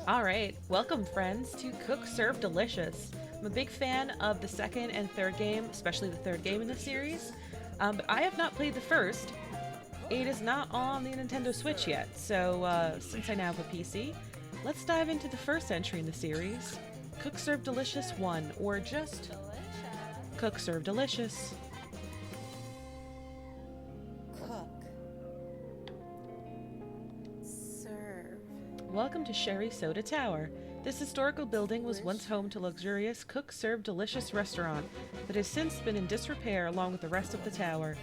Alright, welcome friends to Cook Serve Delicious. I'm a big fan of the second and third game, especially the third game in the series, but I have not played the first. It is not on the Nintendo Switch yet, so since I now have a PC, let's dive into the first entry in the series, Cook Serve Delicious 1, or just Cook Serve Delicious. Cook. Serve. Welcome to Sherry Soda Tower. This historical building was once home to luxurious Cook Serve Delicious restaurant that has since been in disrepair along with the rest of the tower.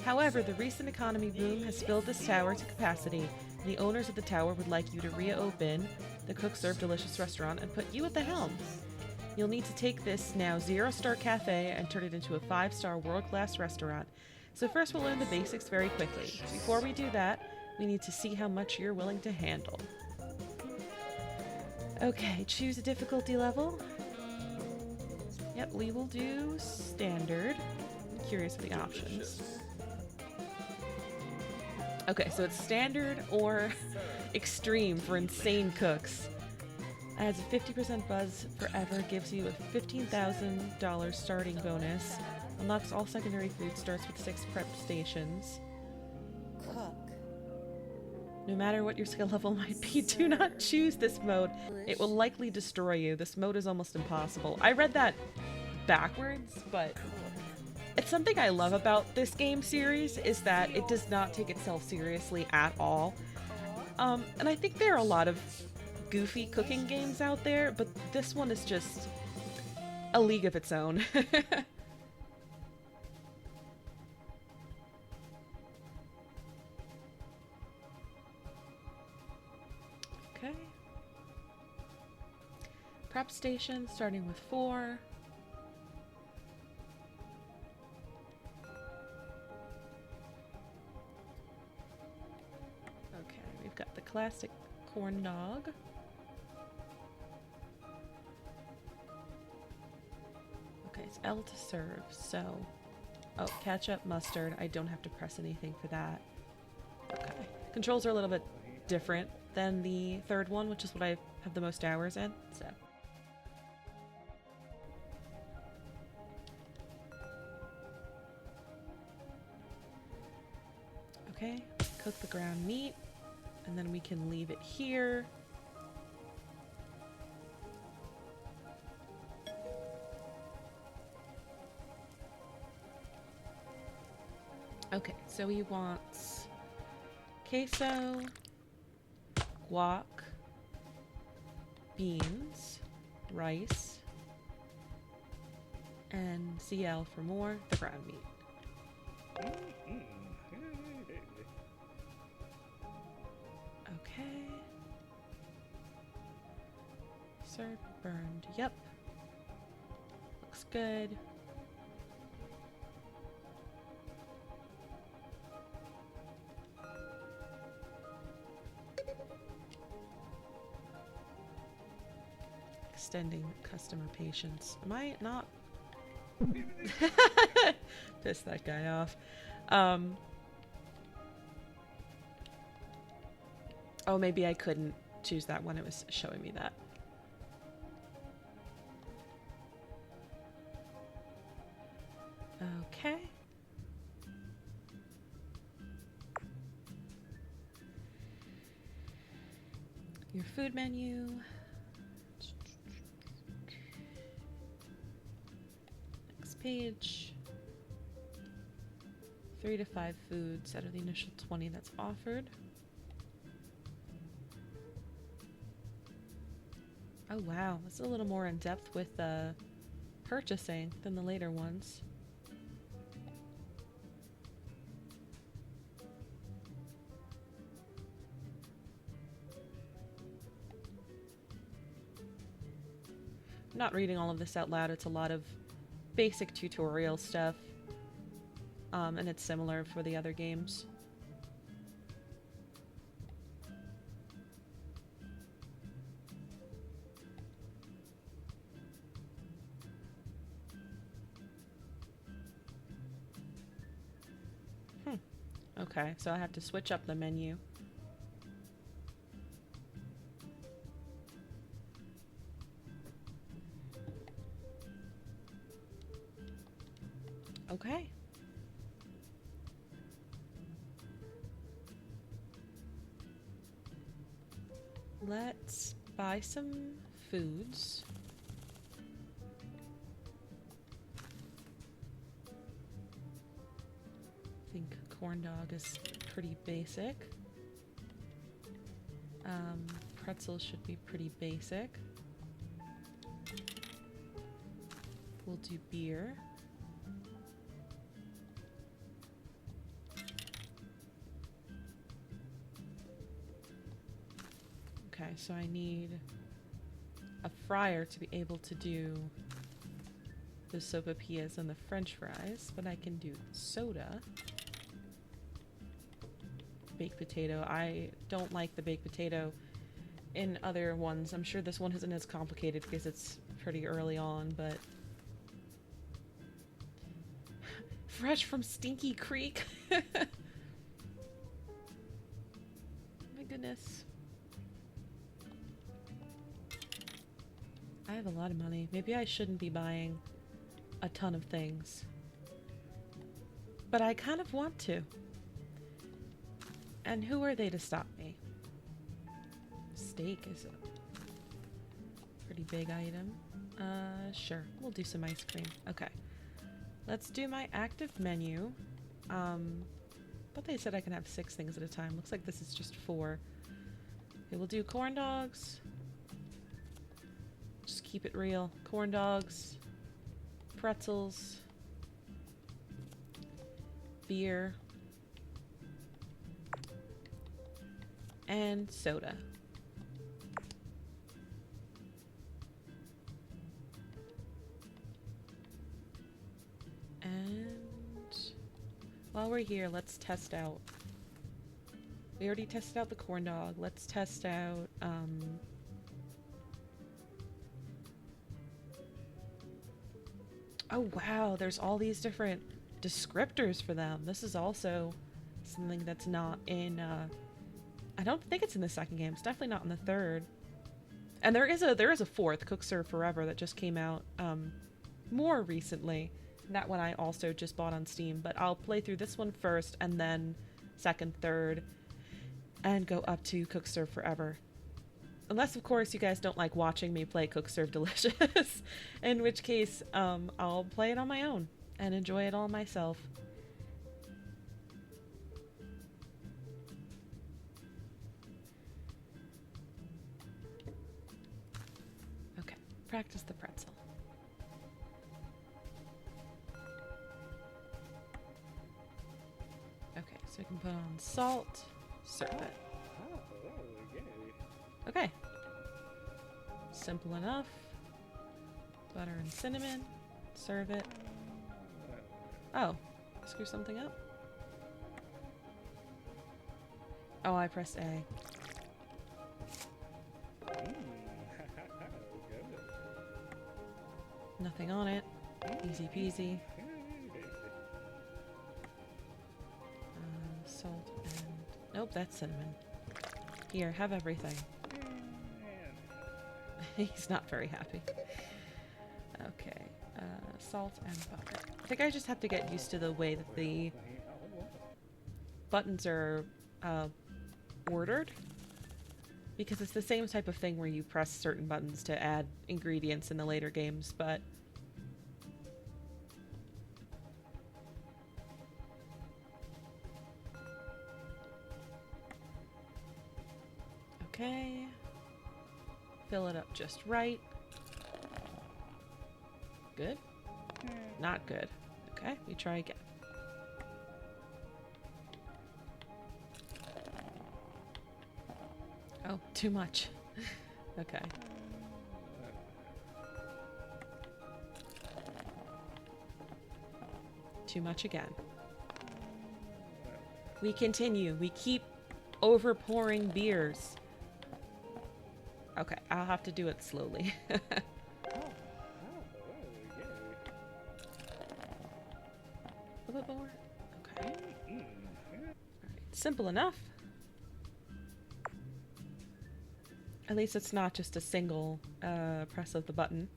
However, the recent economy boom has filled this tower to capacity, and the owners of the tower would like you to reopen the Cook Serve Delicious restaurant and put you at the helm. You'll need to take this now 0-star cafe and turn it into a 5-star world-class restaurant. So first we'll learn the basics very quickly. Before we do that, we need to see how much you're willing to handle. Okay, choose a difficulty level. Yep, we will do standard. I'm curious of the options. Okay, so it's standard or extreme for insane cooks. Adds a 50% buzz forever, gives you a $15,000 starting bonus. Unlocks all secondary food, starts with 6 prep stations. Cook. No matter what your skill level might be, do not choose this mode. It will likely destroy you. This mode is almost impossible. I read that backwards, but it's something I love about this game series is that it does not take itself seriously at all. And I think there are a lot of goofy cooking games out there, but this one is just a league of its own. Okay. Prep station starting with 4. Okay, we've got the classic corn dog. Okay, it's L to serve, so... Oh, ketchup, mustard. I don't have to press anything for that. Okay. Controls are a little bit different than the third one, which is what I have the most hours in, so... Okay, cook the ground meat, and then we can leave it here. Okay, so he wants queso, guac, beans, rice, and CL for more, the ground meat. Okay. Served, burned. Yep. Looks good. Extending customer patience. Am I not? Piss that guy off. Oh, maybe I couldn't choose that one. It was showing me that. Okay. Your food menu. Next page. 3 to 5 foods out of the initial 20 that's offered. Oh wow, that's a little more in depth with purchasing than the later ones. I'm not reading all of this out loud, it's a lot of basic tutorial stuff. And it's similar for the other games. Okay, so I have to switch up the menu. Okay. Let's buy some foods. I think corn dog is pretty basic. Pretzels should be pretty basic. We'll do beer. Okay, so I need a fryer to be able to do the sopapillas and the french fries, but I can do soda. Baked potato. I don't like the baked potato in other ones. I'm sure this one isn't as complicated because it's pretty early on, but... Fresh from Stinky Creek. My goodness. I have a lot of money. Maybe I shouldn't be buying a ton of things. But I kind of want to. And who are they to stop me? Steak is a pretty big item. Sure. We'll do some ice cream. Okay. Let's do my active menu. But they said I can have 6 things at a time. Looks like this is just 4. Okay, we'll do corn dogs. Just keep it real. Corn dogs. Pretzels. Beer. And soda. And while we're here, let's test out. We already tested out the corn dog. Let's test out, oh wow, there's all these different descriptors for them. This is also something that's not in, I don't think it's in the second game. It's definitely not in the third. And there is a fourth, Cook Serve Forever, that just came out, more recently. That one I also just bought on Steam, but I'll play through this one first and then second, third, and go up to Cook Serve Forever. Unless, of course, you guys don't like watching me play Cook Serve Delicious, in which case I'll play it on my own and enjoy it all myself. Okay, practice the pretzel. Okay, so we can put on salt, serve it. Okay. Simple enough. Butter and cinnamon. Serve it. Oh, screw something up. Oh, I pressed A. Nothing on it. Easy peasy. Salt and... Nope, that's cinnamon. Here, have everything. He's not very happy. Okay. Salt and butter. I think I just have to get used to the way that the buttons are ordered. Because it's the same type of thing where you press certain buttons to add ingredients in the later games, but... Okay. Fill it up just right. Good? Not good. Okay, we try again. Oh, too much. Okay. Too much again. We continue. We keep overpouring beers. Okay, I'll have to do it slowly. A little bit more. Okay. Alright, simple enough. At least it's not just a single press of the button.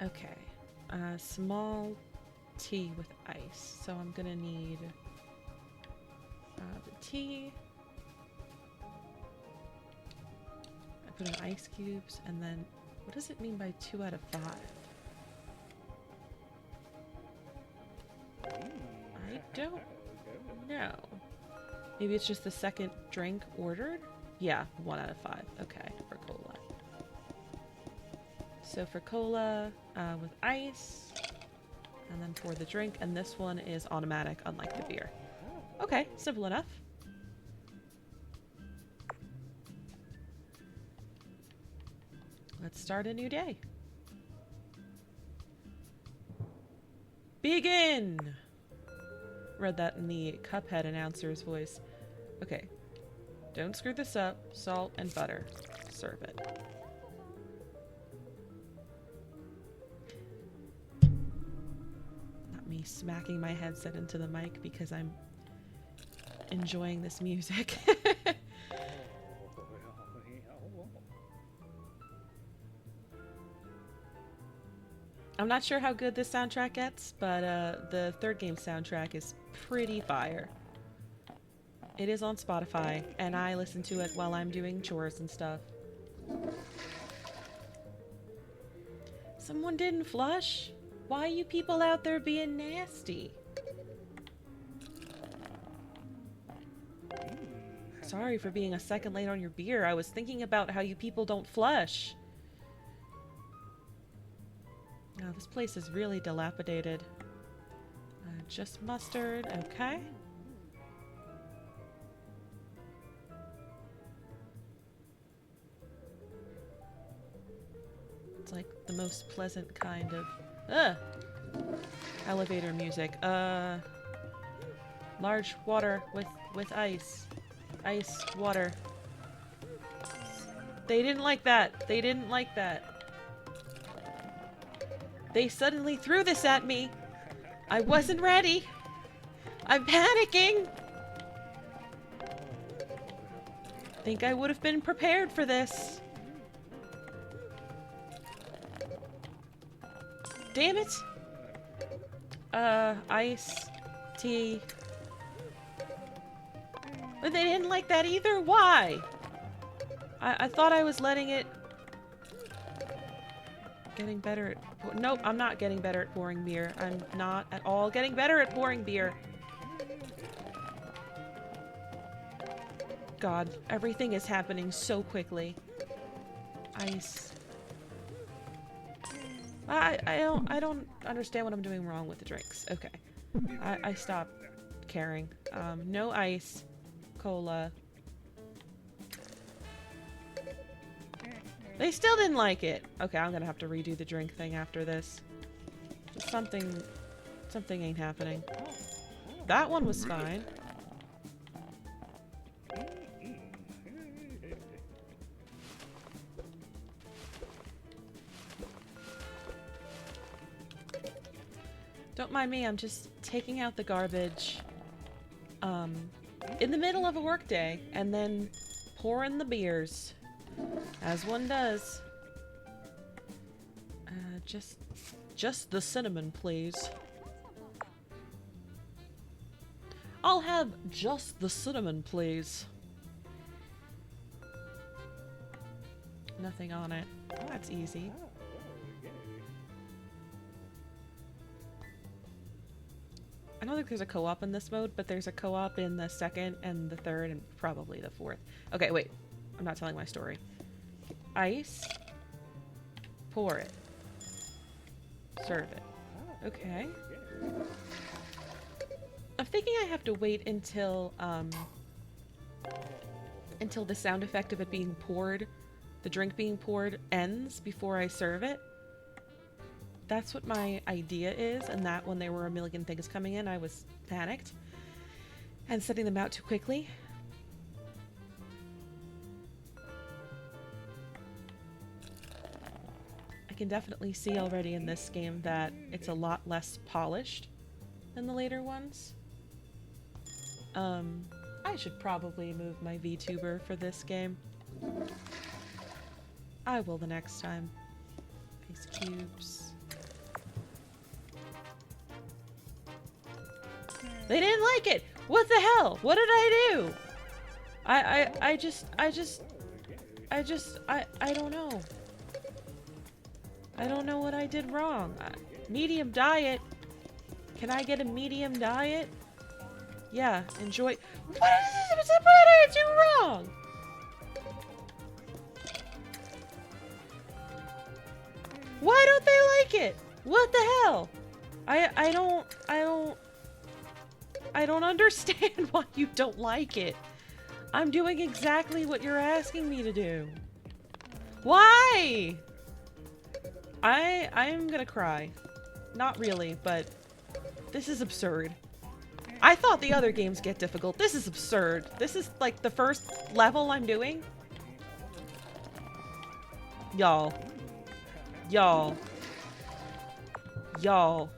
Okay. Small tea with ice. So I'm gonna need the tea. I put in ice cubes, and then what does it mean by 2 out of 5? I don't know. Maybe it's just the second drink ordered? Yeah, 1 out of 5. Okay, for cola. So for cola with ice, and then for the drink, and this one is automatic, unlike the beer. Okay, simple enough. Let's start a new day. Begin! Read that in the Cuphead announcer's voice. Okay. Don't screw this up. Salt and butter. Serve it. Not me smacking my headset into the mic because I'm enjoying this music. I'm not sure how good this soundtrack gets, but the third game soundtrack is pretty fire. It is on Spotify, and I listen to it while I'm doing chores and stuff. Someone didn't flush? Why are you people out there being nasty? Sorry for being a second late on your beer. I was thinking about how you people don't flush. Now, this place is really dilapidated. Just mustard, okay. It's like the most pleasant kind of... elevator music. Large water with ice. Ice, water. They didn't like that. They didn't like that. They suddenly threw this at me. I wasn't ready. I'm panicking. Think I would have been prepared for this. Damn it. Ice, tea. But they didn't like that either? Why? I thought I was letting it... Getting better at... Nope, I'm not getting better at pouring beer. I'm not at all getting better at pouring beer. God, everything is happening so quickly. Ice. I don't understand what I'm doing wrong with the drinks. Okay. I stopped caring. No ice. Cola. They still didn't like it. Okay, I'm gonna have to redo the drink thing after this. Something ain't happening. That one was fine. Don't mind me, I'm just taking out the garbage in the middle of a workday and then pouring the beers. As one does. Just the cinnamon, please. I'll have just the cinnamon, please. Nothing on it. That's easy. I don't think there's a co-op in this mode, but there's a co-op in the second and the third and probably the fourth. Okay, wait. I'm not telling my story. Ice. Pour it. Serve it. Okay. I'm thinking I have to wait until the sound effect of it being poured, the drink being poured, ends before I serve it. That's what my idea is, and that when there were a million things coming in, I was panicked and setting them out too quickly. I can definitely see already in this game that it's a lot less polished than the later ones. I should probably move my Vtuber for this game. I will the next time. Ice cubes. They didn't like it. What the hell? What did I do? I don't know. I don't know what I did wrong. Medium diet. Can I get a medium diet? Yeah, enjoy. What did I do wrong? Why don't they like it? What the hell? I don't understand why you don't like it. I'm doing exactly what you're asking me to do. Why? I'm gonna cry. Not really, but this is absurd. I thought the other games get difficult. This is absurd. This is like the first level I'm doing. Y'all. Y'all. Y'all.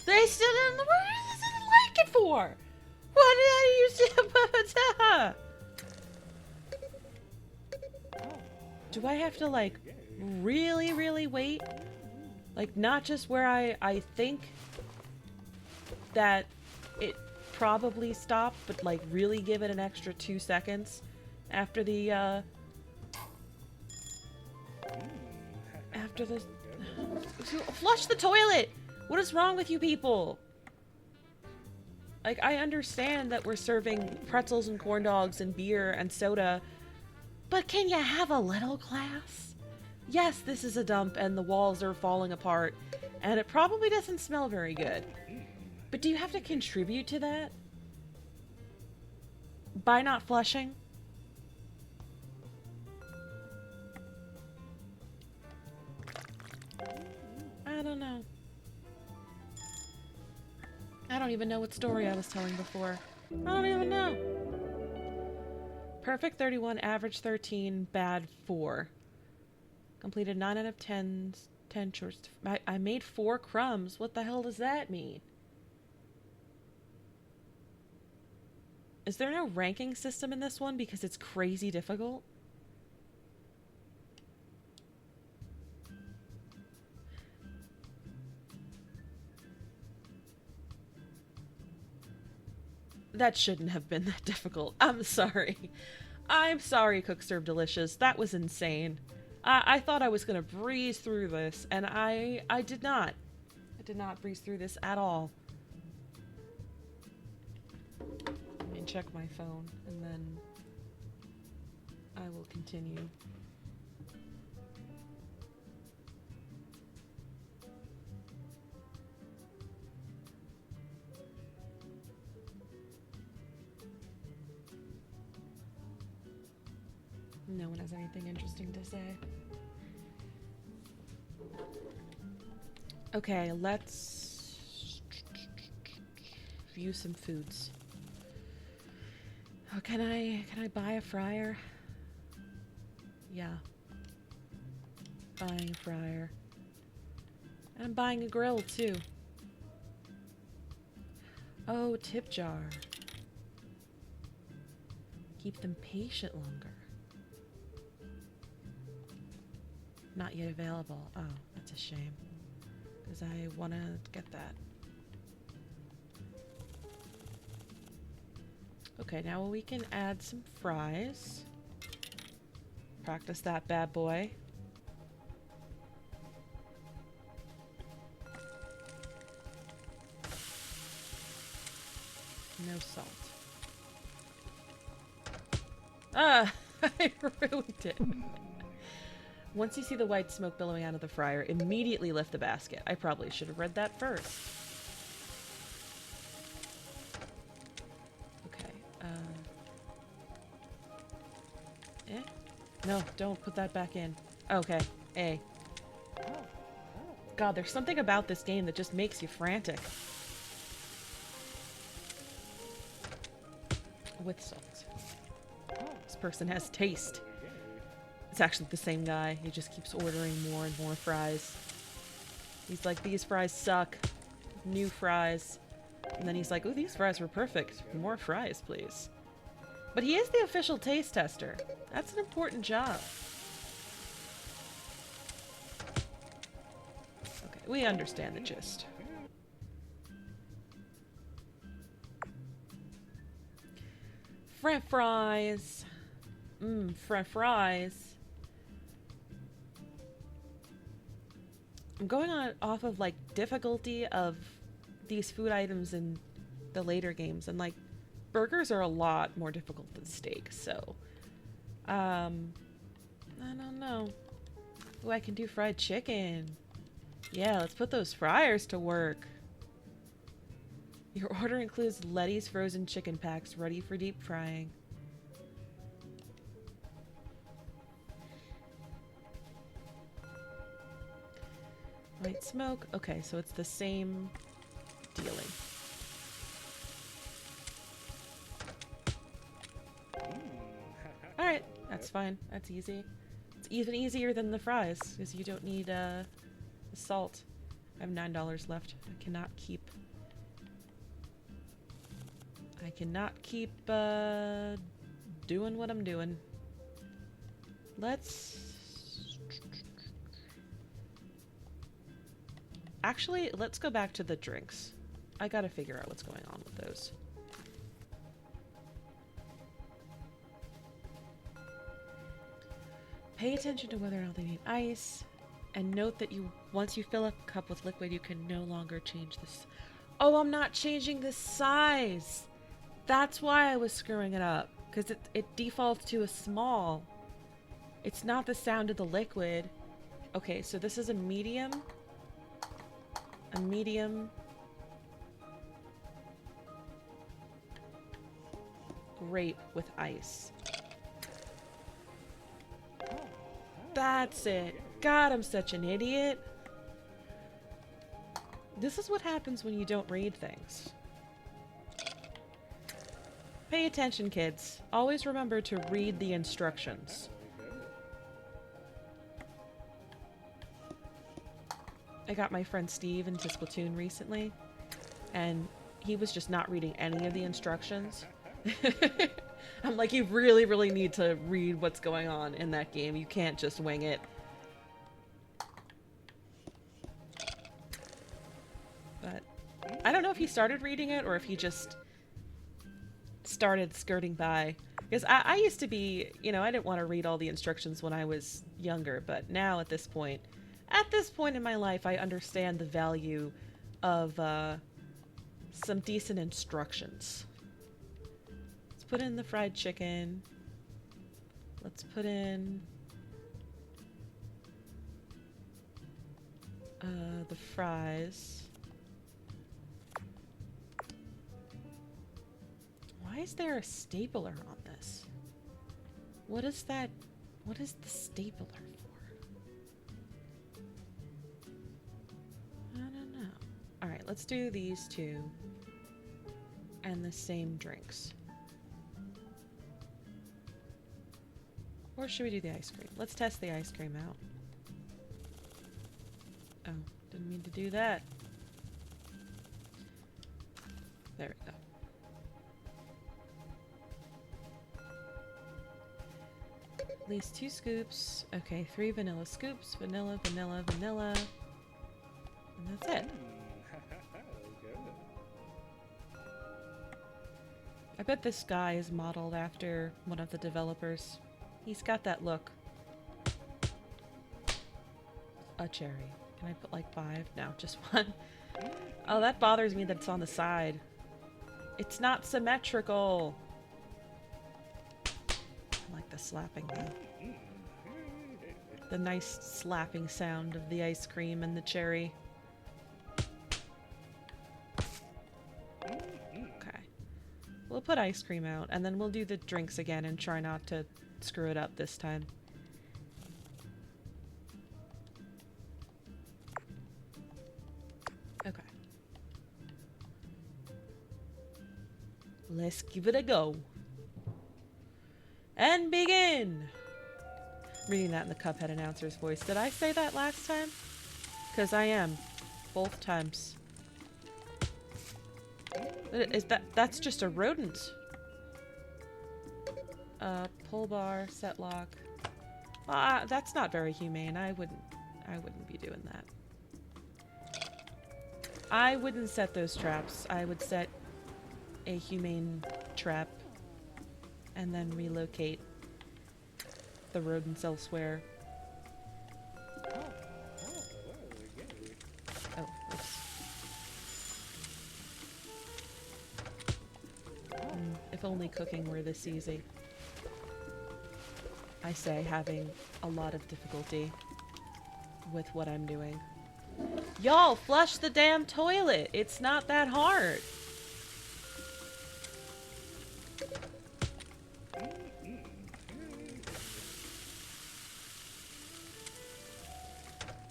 They still didn't. What did they like it for? What did I use to? Do I have to like really, really wait? Like not just where I think that it probably stopped, but like really give it an extra 2 seconds after the flush the toilet. What is wrong with you people? Like, I understand that we're serving pretzels and corn dogs and beer and soda, but can you have a little class? Yes, this is a dump and the walls are falling apart, and it probably doesn't smell very good. But do you have to contribute to that? By not flushing? I don't know. I don't even know what story I was telling before. I don't even know. Perfect 31, average 13, bad 4. Completed 9 out of 10 chores. I made 4 crumbs. What the hell does that mean? Is there no ranking system in this one because it's crazy difficult? That shouldn't have been that difficult. I'm sorry. I'm sorry, Cook Serve Delicious. That was insane. I thought I was going to breeze through this, and I did not. I did not breeze through this at all. Let me check my phone, and then I will continue. No one has anything interesting to say. Okay, let's view some foods. Oh, can I buy a fryer? Yeah. Buying a fryer. And I'm buying a grill too. Oh, tip jar. Keep them patient longer. Not yet available. Oh, that's a shame. Because I want to get that. Okay, now we can add some fries. Practice that bad boy. No salt. Ah, I ruined it. Once you see the white smoke billowing out of the fryer, immediately lift the basket. I probably should have read that first. Okay. No, don't put that back in. Okay. A. God, there's something about this game that just makes you frantic. With salt. This person has taste. It's actually the same guy. He just keeps ordering more and more fries. He's like, these fries suck. New fries. And then he's like, oh, these fries were perfect. More fries, please. But he is the official taste tester. That's an important job. We understand the gist. French fries. French fries. I'm going on off of like difficulty of these food items in the later games, and like burgers are a lot more difficult than steak, so I don't know. Oh, I can do fried chicken. Yeah, let's put those fryers to work. Your order includes Letty's frozen chicken packs ready for deep frying. White smoke. Okay, so it's the same dealing. Alright, that's fine. That's easy. It's even easier than the fries, because you don't need the salt. I have $9 left. I cannot keep doing what I'm doing. Actually, let's go back to the drinks. I gotta figure out what's going on with those. Pay attention to whether or not they need ice, and note that once you fill a cup with liquid, you can no longer change this. Oh, I'm not changing the size! That's why I was screwing it up, because it defaults to a small. It's not the sound of the liquid. Okay, so this is a medium. A medium grape with ice. That's it. God, I'm such an idiot. This is what happens when you don't read things. Pay attention, kids. Always remember to read the instructions. I got my friend Steve into Splatoon recently, and he was just not reading any of the instructions. I'm like, you really, really need to read what's going on in that game. You can't just wing it. But I don't know if he started reading it or if he just started skirting by. Because I used to be, you know, I didn't want to read all the instructions when I was younger, but now at this point in my life, I understand the value of some decent instructions. Let's put in the fried chicken. Let's put in the fries. Why is there a stapler on this? What is that? What is the stapler for? I don't know. Alright, let's do these two. And the same drinks. Or should we do the ice cream? Let's test the ice cream out. Oh, didn't mean to do that. There we go. At least 2 scoops. Okay, 3 vanilla scoops. Vanilla, vanilla, vanilla. And that's it. I bet this guy is modeled after one of the developers. He's got that look. A cherry. Can I put like 5? No, just 1. Oh, that bothers me that it's on the side. It's not symmetrical. I like the slapping though. The nice slapping sound of the ice cream and the cherry. Okay. We'll put ice cream out and then we'll do the drinks again and try not to screw it up this time. Okay. Let's give it a go. And begin! Reading that in the Cuphead announcer's voice. Did I say that last time? Because I am. Both times. That's just a rodent. Pull bar, set lock. That's not very humane. I wouldn't be doing that. I wouldn't set those traps. I would set a humane trap and then relocate the rodents elsewhere. Oh, oops. If only cooking were this easy. I say having a lot of difficulty with what I'm doing. Y'all, flush the damn toilet! It's not that hard!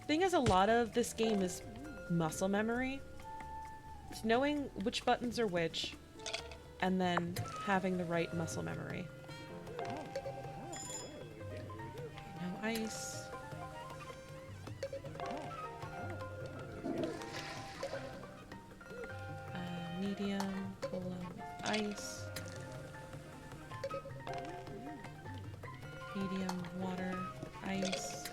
Thing is, a lot of this game is muscle memory. It's knowing which buttons are which, and then having the right muscle memory. No ice. Medium, cola, ice. Medium, water, ice.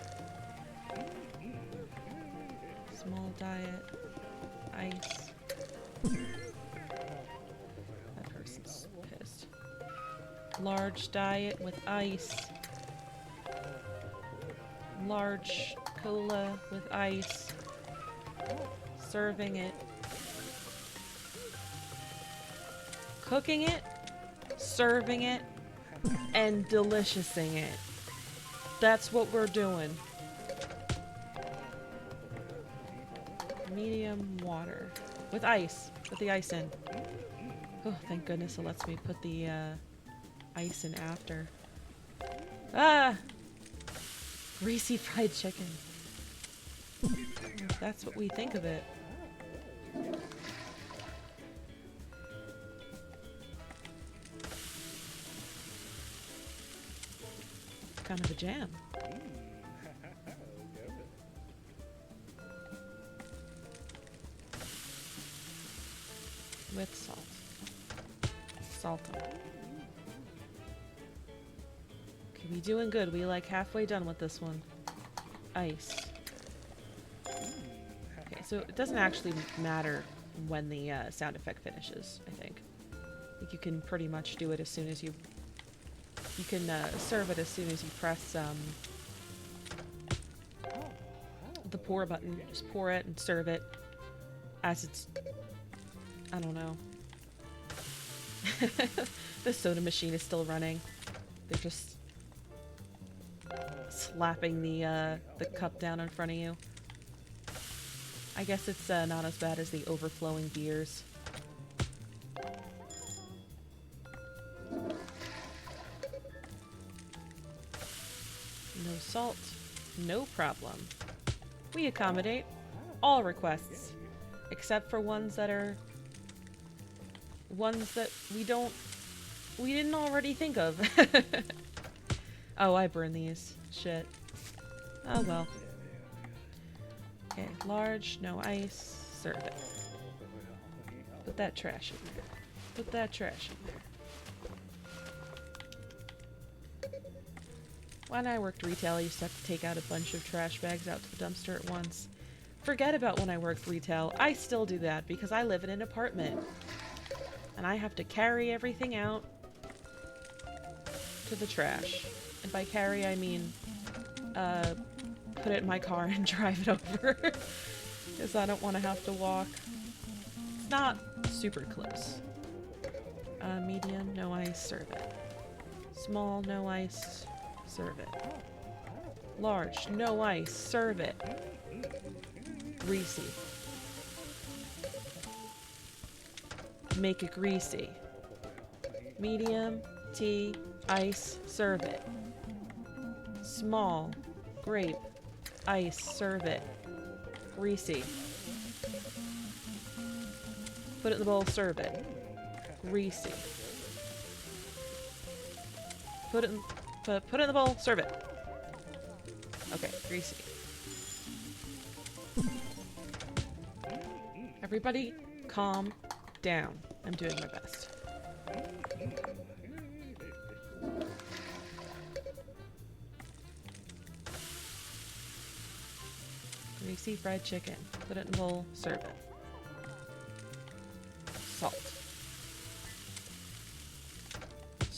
Small diet, ice. That person's pissed. Large diet with ice. Large cola with ice. Serving it. Cooking it. Serving it. And deliciousing it. That's what we're doing. Medium water. With ice. Put the ice in. Oh, thank goodness it lets me put the ice in after. Ah! Greasy fried chicken. That's what we think of it. Kind of a jam. With salt. Salt 'em. Okay, we doing good. We like halfway done with this one. Ice. Okay, so it doesn't actually matter when the sound effect finishes, I think. I think you can pretty much do it as soon as you... You can serve it as soon as you press the pour button. Just pour it and serve it as it's... I don't know. The soda machine is still running. They're just slapping the cup down in front of you. I guess it's not as bad as the overflowing beers. No salt. No problem. We accommodate all requests, except for ones that are ones that we didn't already think of. Oh, I burn these. Shit. Oh well. Okay, large, no ice, serve it. Put that trash in there. Put that trash in there. When I worked retail, I used to have to take out a bunch of trash bags out to the dumpster at once. Forget about when I worked retail. I still do that because I live in an apartment. And I have to carry everything out to the trash. And by carry, I mean, put it in my car and drive it over. Because I don't want to have to walk. It's not super close. Medium, no ice, serve it. Small, no ice, serve it. Large, no ice, serve it. Greasy. Make it greasy. Medium, tea, ice, serve it. Small, grape, ice, serve it. Greasy. Put it in the bowl, serve it. Greasy. Put it in the bowl, serve it. Okay, greasy. Everybody, calm down. I'm doing my best. Greasy fried chicken. Put it in the bowl, serve it.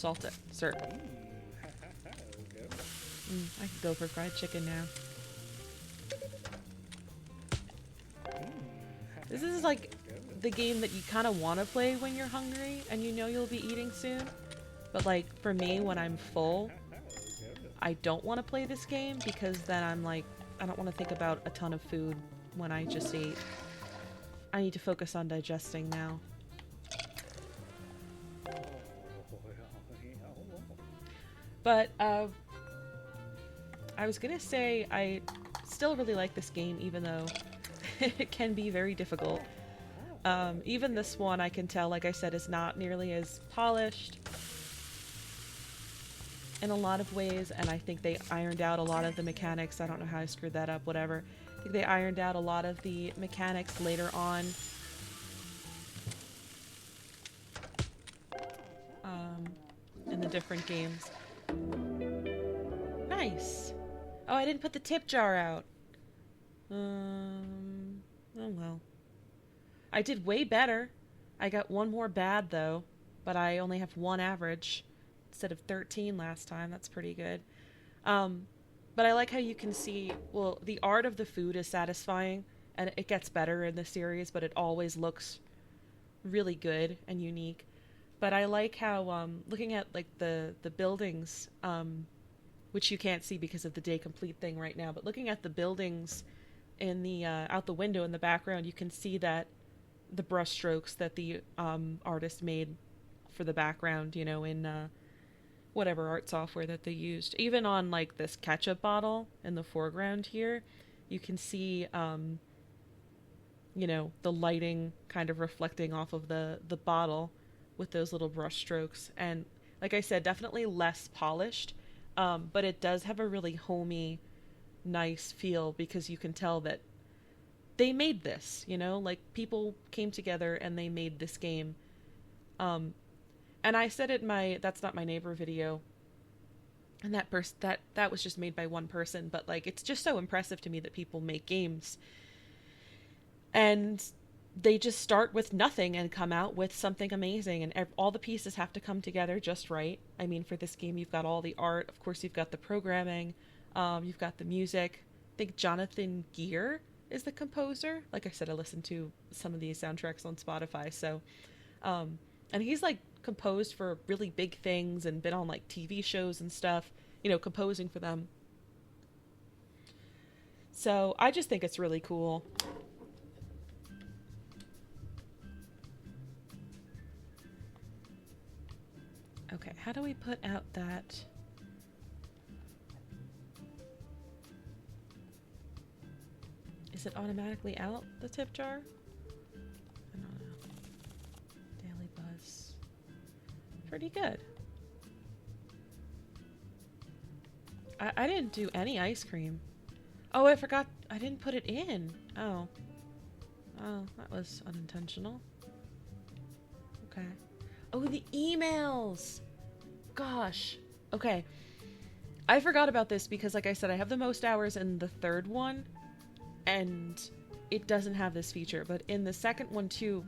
salt it, sir. I could go for fried chicken now. This is like the game that you kind of want to play when you're hungry and you know you'll be eating soon. But like for me, when I'm full, I don't want to play this game because then I'm like, I don't want to think about a ton of food when I just ate. I need to focus on digesting now. But I was gonna say I still really like this game even though it can be very difficult. Even this one I can tell, like I said, is not nearly as polished in a lot of ways, and I think they ironed out a lot of the mechanics. I don't know how I screwed that up, whatever. I think they ironed out a lot of the mechanics later on. In the different games. Nice! Oh, I didn't put the tip jar out. Oh well. I did way better. I got one more bad though, but I only have one average instead of 13 last time. That's pretty good. But I like how you can see, well, the art of the food is satisfying and it gets better in the series, but it always looks really good and unique. But I like how, looking at like the buildings, which you can't see because of the day complete thing right now, but looking at the buildings in the out the window in the background, you can see that the brush strokes that the artist made for the background, you know, in whatever art software that they used. Even on like this ketchup bottle in the foreground here, you can see you know, the lighting kind of reflecting off of the bottle with those little brush strokes. And like I said, definitely less polished, but it does have a really homey, nice feel because you can tell that they made this, you know, like people came together and they made this game. And I said it in my That's Not My Neighbor video, and that was just made by one person, but like it's just so impressive to me that people make games and they just start with nothing and come out with something amazing, and all the pieces have to come together just right. I mean, for this game, you've got all the art, of course, you've got the programming, you've got the music. I think Jonathan Gear is the composer. Like I said, I listened to some of these soundtracks on Spotify, so, and he's like composed for really big things and been on like TV shows and stuff, you know, composing for them. So I just think it's really cool. Okay, how do we put out that? Is it automatically out, the tip jar? I don't know. Daily Buzz. Pretty good. I didn't do any ice cream. Oh, I forgot. I didn't put it in. Oh. Oh, that was unintentional. Okay. Oh, the emails! Gosh. Okay. I forgot about this because, like I said, I have the most hours in the third one, and it doesn't have this feature. But in the second one, too,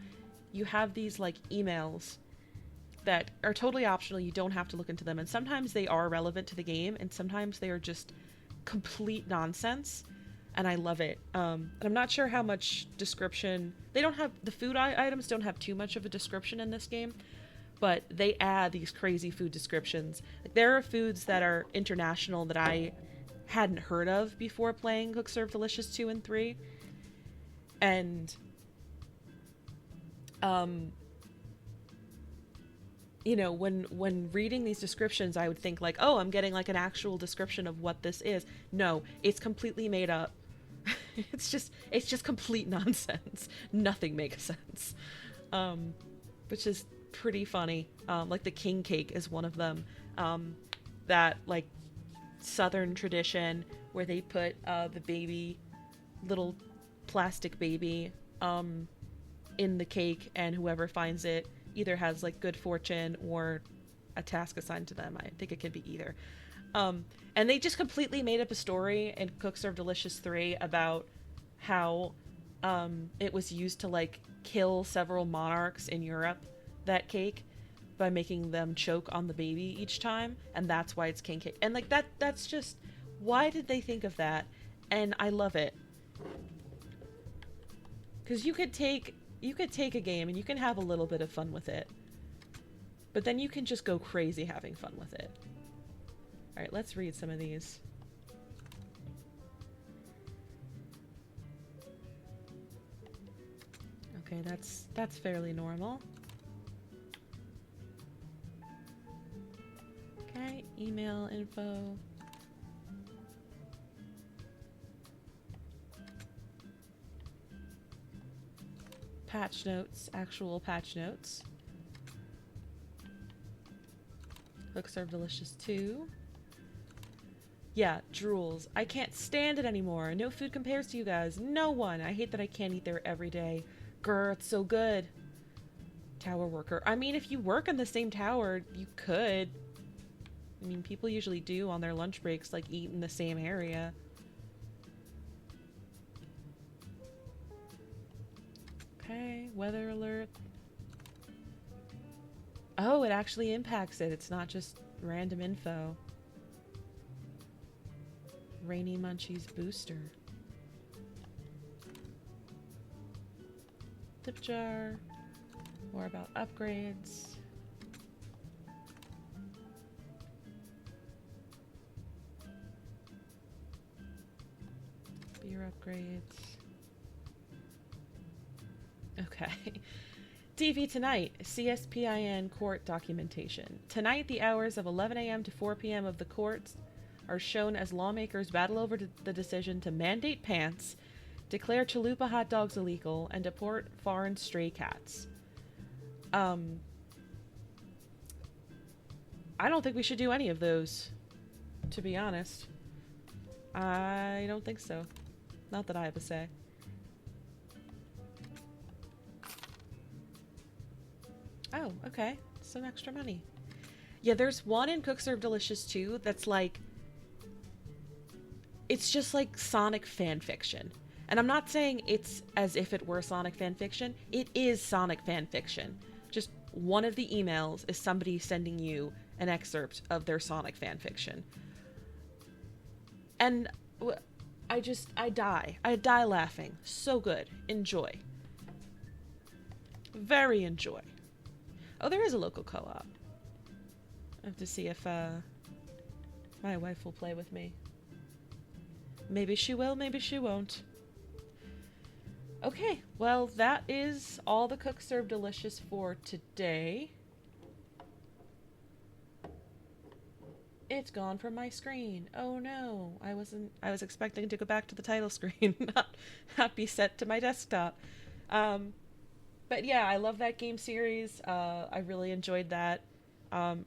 you have these, like, emails that are totally optional. You don't have to look into them. And sometimes they are relevant to the game, and sometimes they are just complete nonsense. And I love it. And I'm not sure how much description... They don't have... The food items don't have too much of a description in this game, but they add these crazy food descriptions. Like, there are foods that are international that I hadn't heard of before playing Cook Serve Delicious 2 and 3. And, you know, when reading these descriptions, I would think like, oh, I'm getting like an actual description of what this is. No, it's completely made up. It's just complete nonsense. Nothing makes sense. Which is pretty funny. Like the king cake is one of them. That like southern tradition where they put the baby, little plastic baby, in the cake, and whoever finds it either has like good fortune or a task assigned to them. I think it could be either. And they just completely made up a story in Cook Serve Delicious 3 about how it was used to like kill several monarchs in Europe, that cake. by making them choke on the baby each time, and that's why it's king cake. And like that's just, why did they think of that? And I love it. Cuz you could take a game and you can have a little bit of fun with it. But then you can just go crazy having fun with it. All right, let's read some of these. Okay, that's fairly normal. Okay, email info. Patch notes, actual patch notes. Cook Serve Delicious 2. Yeah, drools. I can't stand it anymore. No food compares to you guys. No one. I hate that I can't eat there every day. Grr, it's so good. Tower worker. I mean, if you work in the same tower, you could. I mean, people usually do on their lunch breaks, like, eat in the same area. Okay, weather alert. Oh, it actually impacts it. It's not just random info. Rainy Munchies booster. Tip jar. More about upgrades. Beer upgrades. Okay. TV tonight, CSPIN court documentation. Tonight, the hours of 11 a.m. to 4 p.m. of the courts are shown as lawmakers battle over the decision to mandate pants, declare chalupa hot dogs illegal, and deport foreign stray cats. I don't think we should do any of those, to be honest. I don't think so. Not that I have a say. Oh, okay. Some extra money. Yeah, there's one in Cook Serve Delicious 2 that's like... It's just like Sonic fanfiction. And I'm not saying it's as if it were Sonic fanfiction. It is Sonic fanfiction. Just one of the emails is somebody sending you an excerpt of their Sonic fanfiction. And I die. I die laughing. So good. Enjoy. Very enjoy. Oh, there is a local co-op. I have to see if my wife will play with me. Maybe she will, maybe she won't. Okay, well, that is all the Cook Serve Delicious for today. It's gone from my screen. Oh no, I was expecting to go back to the title screen, not be set to my desktop. But yeah, I love that game series. I really enjoyed that,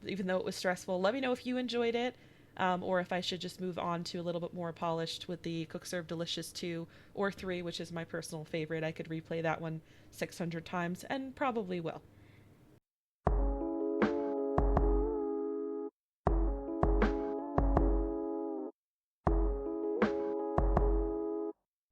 even though it was stressful. Let me know if you enjoyed it, or if I should just move on to a little bit more polished with the Cook Serve Delicious 2 or 3, which is my personal favorite. I could replay that one 600 times, and probably will.